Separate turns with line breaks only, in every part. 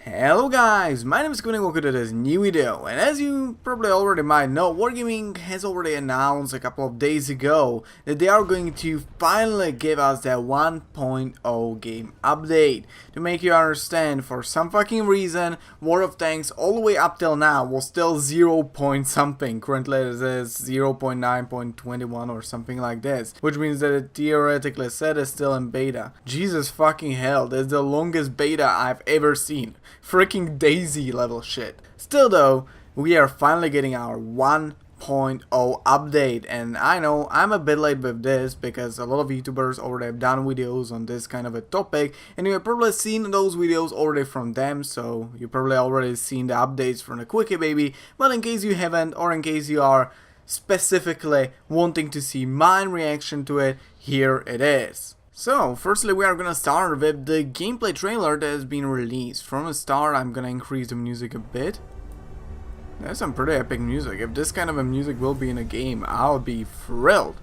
Hello guys, my name is Kiminek, welcome to this new video, and as you probably already might know, Wargaming has already announced a couple of days ago that they are going to finally give us their 1.0 game update. To make you understand, for some fucking reason, War of Tanks all the way up till now was still 0 point something, currently it is 0.9.21 or something like this, which means that it theoretically said is still in beta. Jesus fucking hell, that's the longest beta I've ever seen. Freaking Daisy level shit. Still though, we are finally getting our 1.0 update, and I know I'm a bit late with this because a lot of YouTubers already have done videos on this kind of a topic, and you have probably seen those videos already from them, so you probably already seen the updates from the Quickie baby. But in case you haven't, or in case you are specifically wanting to see my reaction to it, here it is. So, firstly we are gonna start with the gameplay trailer that has been released. From the start I'm gonna increase the music a bit. There's some pretty epic music. If this kind of a music will be in a game, I'll be thrilled.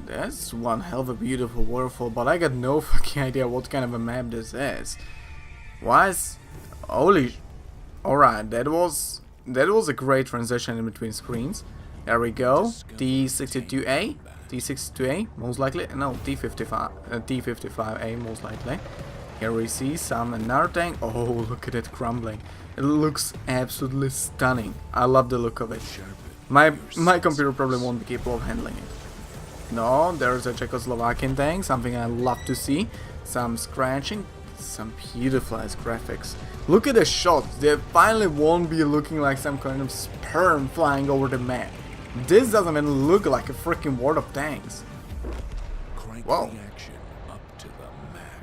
That's one hell of a beautiful waterfall, but I got no fucking idea what kind of a map this is. Why is... Holy... Alright, that was a great transition in between screens. There we go. T62A. T62A, most likely. No, T55A, most likely. Here we see another tank. Oh, look at it crumbling. It looks absolutely stunning. I love the look of it. My computer probably won't be capable of handling it. No, there's a Czechoslovakian tank, something I love to see. Some scratching, some beautiful ass graphics. Look at the shots. They finally won't be looking like some kind of sperm flying over the map. This doesn't even look like a freaking War of Tanks. Whoa.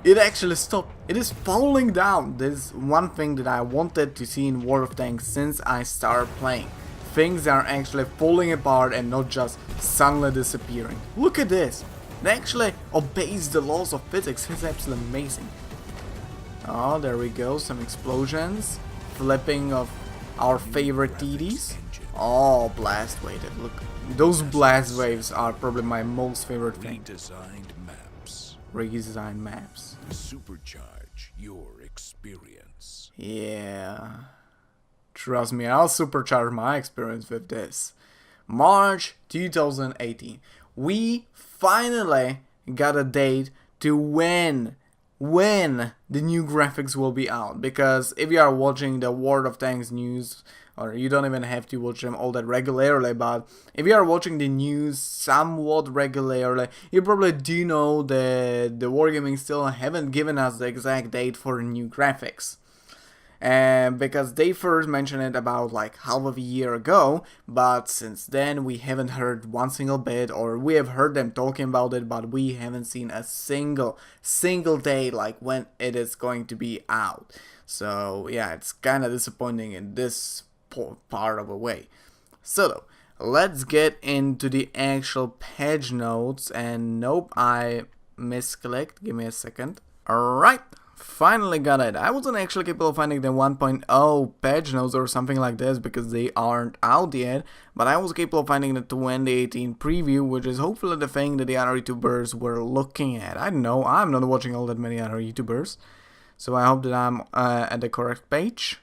It actually stopped. It is falling down. This is one thing that I wanted to see in War of Tanks since I started playing. Things are actually falling apart and not just suddenly disappearing. Look at this. It actually obeys the laws of physics. It's absolutely amazing. Oh, there we go. Some explosions. Flipping of our favorite TDs. Oh, blast wave. Look, those blast waves are probably my most favorite thing. Redesigned maps.
Supercharge your experience.
Yeah. Trust me, I'll supercharge my experience with this. March 2018. We finally got a date to when the new graphics will be out, because if you are watching the World of Tanks news, or you don't even have to watch them all that regularly, but if you are watching the news somewhat regularly, you probably do know that the Wargaming still haven't given us the exact date for new graphics. And because they first mentioned it about like half of a year ago, but since then we haven't heard one single bit, or we have heard them talking about it, but we haven't seen a single date like when it is going to be out. So yeah, it's kind of disappointing in this part of a way. So let's get into the actual patch notes, and nope, I misclicked. Give me a second. Alright. Finally got it. I wasn't actually capable of finding the 1.0 patch notes or something like this because they aren't out yet, but I was capable of finding the 2018 preview, which is hopefully the thing that the other YouTubers were looking at. I don't know, I'm not watching all that many other YouTubers, so I hope that I'm at the correct page.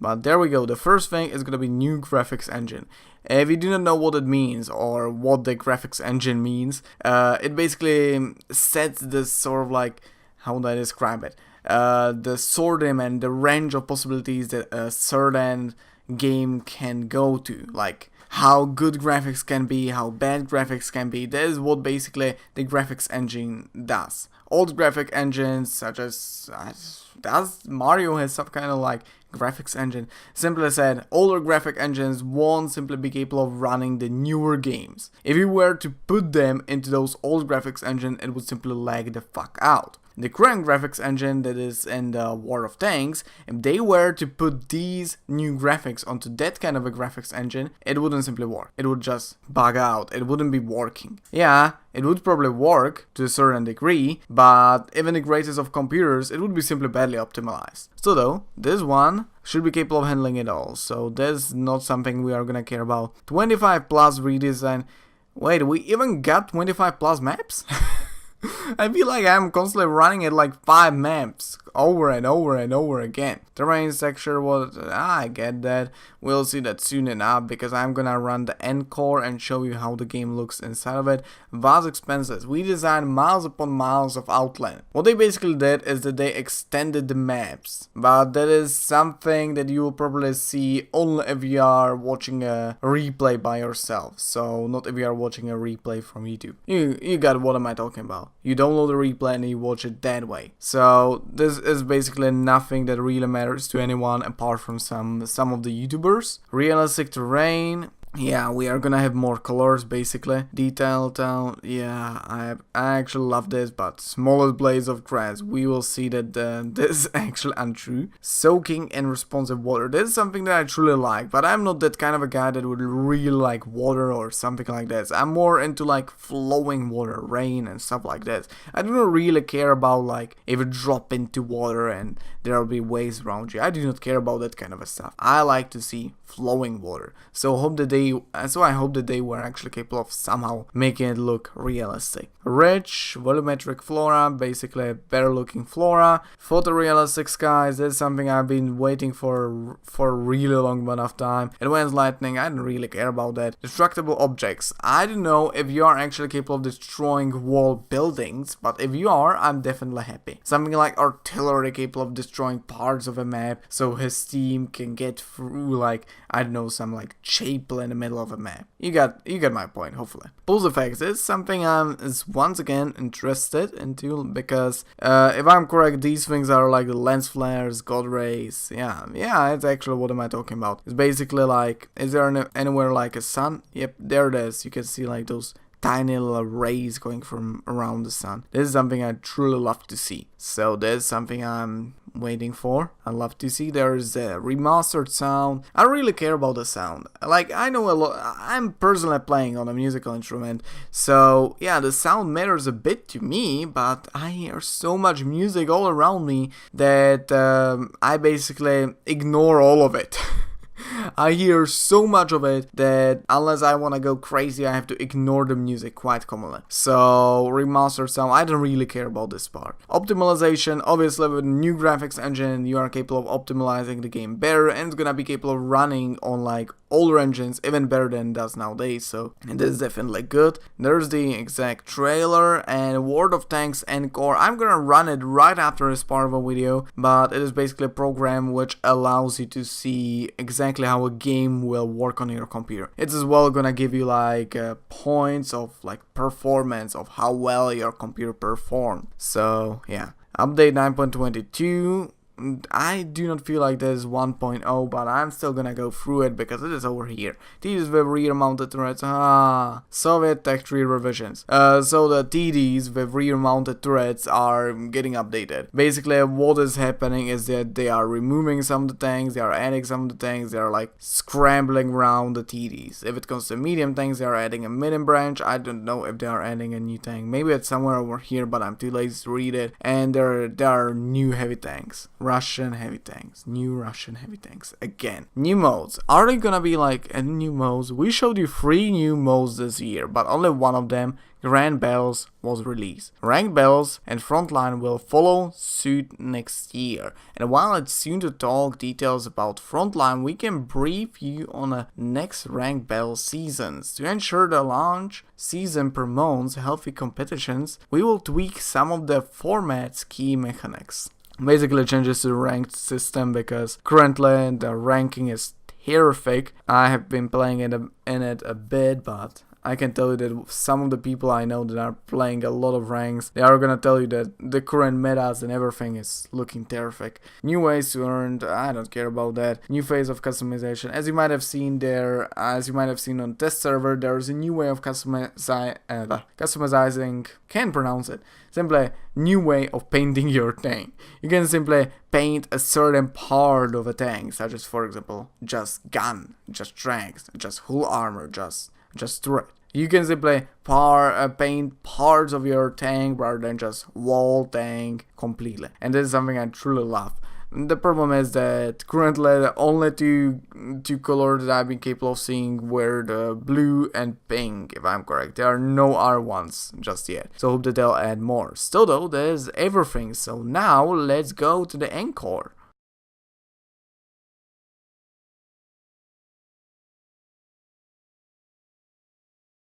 But there we go. The first thing is going to be new graphics engine. If you do not know what it means or what the graphics engine means, it basically sets this sort of like, how would I describe it? The sorting and the range of possibilities that a certain game can go to. Like how good graphics can be, how bad graphics can be. That is what basically the graphics engine does. Old graphic engines such as... does Mario has some kind of like graphics engine? Simply said, older graphic engines won't simply be capable of running the newer games. If you were to put them into those old graphics engine, it would simply lag the fuck out. The current graphics engine that is in the War of Tanks, if they were to put these new graphics onto that kind of a graphics engine, it wouldn't simply work. It would just bug out. It wouldn't be working. Yeah, it would probably work to a certain degree, but even the greatest of computers, it would be simply badly optimized. So though, this one should be capable of handling it all, so that's not something we are gonna care about. 25 plus redesign. Wait, we even got 25 plus maps? I feel like I'm constantly running at like 5 maps. over and over and over again. Terrain texture was, I get that. We'll see that soon enough because I'm gonna run the enCore and show you how the game looks inside of it. Vast expenses. We designed miles upon miles of outline. What they basically did is that they extended the maps, but that is something that you will probably see only if you are watching a replay by yourself. So not if you are watching a replay from YouTube. You got what am I talking about. You download the replay and you watch it that way. So this is basically nothing that really matters to anyone apart from some of the YouTubers. Realistic terrain. Yeah, we are gonna have more colors basically. Detailed town. Yeah, I actually love this, but smallest blades of grass. We will see that this is actually untrue. Soaking and responsive water. This is something that I truly like, but I'm not that kind of a guy that would really like water or something like this. I'm more into like flowing water, rain and stuff like this. I do not really care about like if you drop into water and there will be waves around you. I do not care about that kind of a stuff. I like to see flowing water. So I hope that they were actually capable of somehow making it look realistic. Rich, volumetric flora, basically better looking flora. Photorealistic skies, that's something I've been waiting for a really long amount of time. Advanced lightning, I don't really care about that. Destructible objects, I don't know if you are actually capable of destroying wall buildings, but if you are, I'm definitely happy. Something like artillery capable of destroying parts of a map, so his team can get through like, I don't know, some like chapel in the middle of a map. You got my point, hopefully. Pulse effects is something I'm once again interested into because if I'm correct, these things are like the lens flares, god rays. Yeah, it's actually what am I talking about. It's basically like, is there anywhere like a sun? Yep, there it is. You can see like those tiny little rays going from around the sun. This is something I truly love to see. So there's something I'm waiting for. I love to see. There's a remastered sound. I really care about the sound. Like, I know a lot. I'm personally playing on a musical instrument, so yeah, the sound matters a bit to me, but I hear so much music all around me that I basically ignore all of it. I hear so much of it that unless I want to go crazy, I have to ignore the music quite commonly. So remastered sound, I don't really care about this part. Optimization, obviously with new graphics engine, you are capable of optimizing the game better and it's gonna be capable of running on like older engines even better than it does nowadays, so this is definitely good. There's the exact trailer and World of Tanks enCore. I'm gonna run it right after this part of a video, but it is basically a program which allows you to see exactly how a game will work on your computer. It's as well gonna give you like points of like performance of how well your computer performed. So yeah, update 9.22. I do not feel like this is 1.0, but I'm still gonna go through it because it is over here. TDs with rear mounted turrets. Soviet tech tree revisions. So the TDs with rear mounted turrets are getting updated. Basically, what is happening is that they are removing some of the tanks, they are adding some of the tanks, they are like scrambling around the TDs. If it comes to medium tanks, they are adding a medium branch. I don't know if they are adding a new tank. Maybe it's somewhere over here, but I'm too lazy to read it. And there are new heavy tanks. Russian heavy tanks, new Russian heavy tanks again. New modes, are they gonna be like any new modes? We showed you 3 new modes this year, but only one of them, Grand Battles, was released. Ranked Battles and Frontline will follow suit next year. And while it's soon to talk details about Frontline, we can brief you on the next Ranked Battle seasons. To ensure the launch season promotes healthy competitions, we will tweak some of the format's key mechanics. Basically changes to the ranked system because currently the ranking is terrific. I have been playing in it a bit, but I can tell you that some of the people I know that are playing a lot of ranks, they are gonna tell you that the current metas and everything is looking terrific. New ways to earn, I don't care about that. New phase of customization. As you might have seen on test server, there is a new way of customizing, can't pronounce it. Simply, new way of painting your tank. You can simply paint a certain part of a tank, such as, for example, just gun, just tanks, just hull armor, just turret. You can simply paint parts of your tank rather than just wall tank completely. And this is something I truly love. The problem is that currently the only two colors that I've been capable of seeing were the blue and pink, if I'm correct. There are no other ones just yet, so hope that they'll add more. Still though, there's everything, so now let's go to the enCore.